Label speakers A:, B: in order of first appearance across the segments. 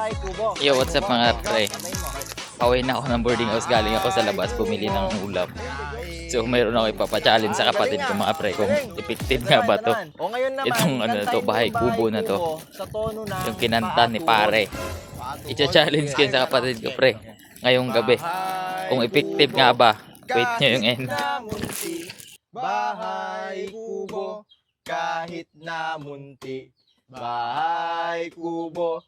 A: bahay kubo.
B: Yo, what's up mga pre? Pauwi na ako ng boarding house. Galing ako sa labas, bumili ng ulam. So mayroon ako ipapa-challenge sa kapatid ko mga pre kung effective nga ba to.
A: O ngayon naman,
B: Itong ano na to, bahay kubo na to.
A: sa tono ng
B: Yung kinanta ni pare. Icha-challenge ko sa kapatid ko pre. Ngayong gabi. Kung effective nga ba. Wait nyo yung end.
A: Bahay kubo, kahit na munti. Bahay kubo,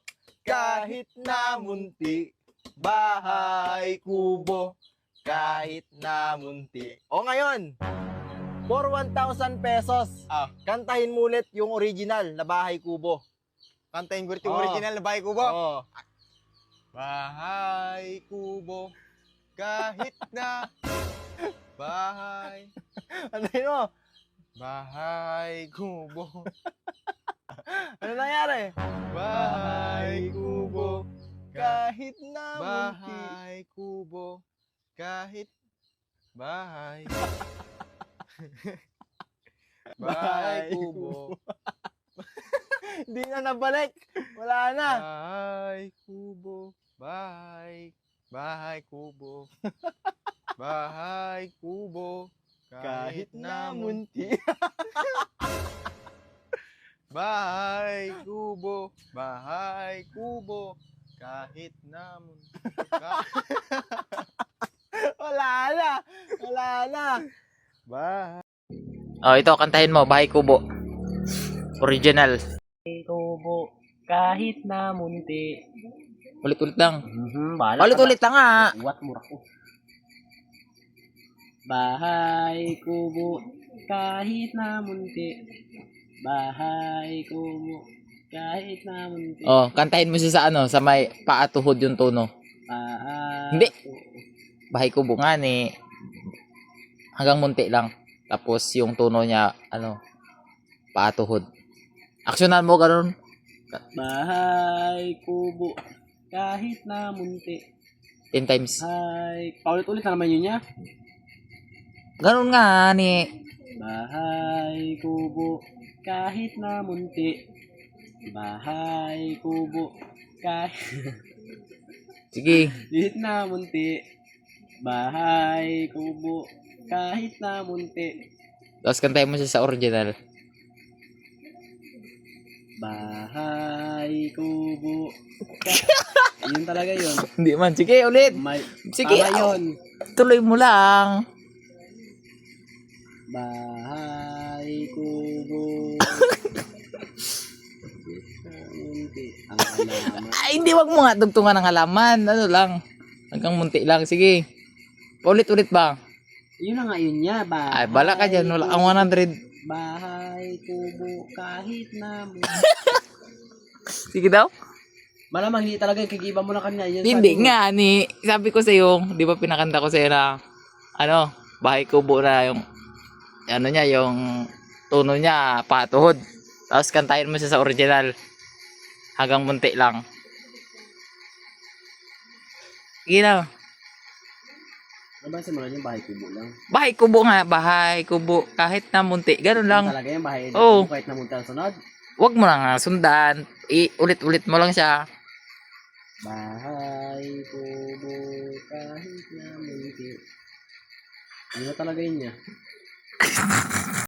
A: kahit na munti. Bahay kubo, kahit na munti. O ngayon, for 1,000 pesos, kantahin mo ulit yung original na bahay kubo.
C: Kantahin ko rin yung
A: Oo.
C: original na bahay kubo.
A: Oo.
C: Bahay kubo, kahit na bahay.
A: Kantahin mo.
C: Bahay kubo,
A: Ano nangyari?
C: bahay kubo,
A: Kahit na munti.
C: bahay kubo, kahit bahay. Bahay kubo,
A: Hindi na nabalik. Wala na.
C: bahay kubo, bahay, bahay kubo, bahay kubo,
A: Kahit na munti.
C: Bahay kubo, bahay kubo, kahit na munti.
A: Wala na. Wala na.
C: Bahay
B: Oh, ito kantahin mo, bahay kubo. Original.
D: Kubo, kahit na munti.
B: Ulit-ulit lang.
D: Bahala
B: Ulit-ulit lang nga.
D: Uwat mura ko. Bahay kubo, kahit na munti. Bahay kubo, kahit na munti.
B: Oh, kantahin mo siya sa ano, sa may paatuhod yung tono. Hindi. Bahay kubo nga ni. Hanggang munti lang. Tapos yung tono niya, ano, paatuhod. Aksyonan mo, ganun.
D: Bahay kubo, kahit na munti.
B: 10 times.
D: Paulit-ulit na naman yun niya.
B: Ganun nga ni.
D: Bahay kubo, kahit na munti. Bahay kubo, kahit
B: Sige.
D: na munti. Bahay kubo, kahit na munti.
B: Tapos kantahin mo siya sa original.
D: Bahay kubo. Yun talaga yun.
B: Hindi man. Sige, ulit. Sige,
D: Tama yun.
B: tuloy mo lang.
D: Bahay kubo. Munti. Ang halaman.
B: Ay, hindi, wag mo nga dugtungan ng halaman. Ano lang. Hanggang munti lang. Sige. Ulit-ulit ba?
D: Yun na nga yun niya.
B: Ay, bala ka dyan. Wala ang 100.
D: Bahay kubo, kahit na munti.
B: Sige daw.
D: Malamang hindi talaga kagiba mo na kanina. Yun
B: Hindi
D: sabi mo.
B: nga ni. Sabi ko sa iyo, 'di ba pinakanta ko sa iyo na ano, bahay kubo na yung ano niya, yung tono niya patuhod. Tapos kantahin mo siya sa original. Hanggang munti lang. Sige na.
D: Ano ba simulan yung bahay kubo lang?
B: Bahay kubo nga, bahay kubo kahit na munti. Ganun lang.
D: Yun talaga yung bahay
B: Oo.
D: kubo kahit na munti ang sunod.
B: Wag mo lang nga sundan. Ulit-ulit mo lang siya.
D: Bahay kubo, kahit na munti. Ano talaga yun niya?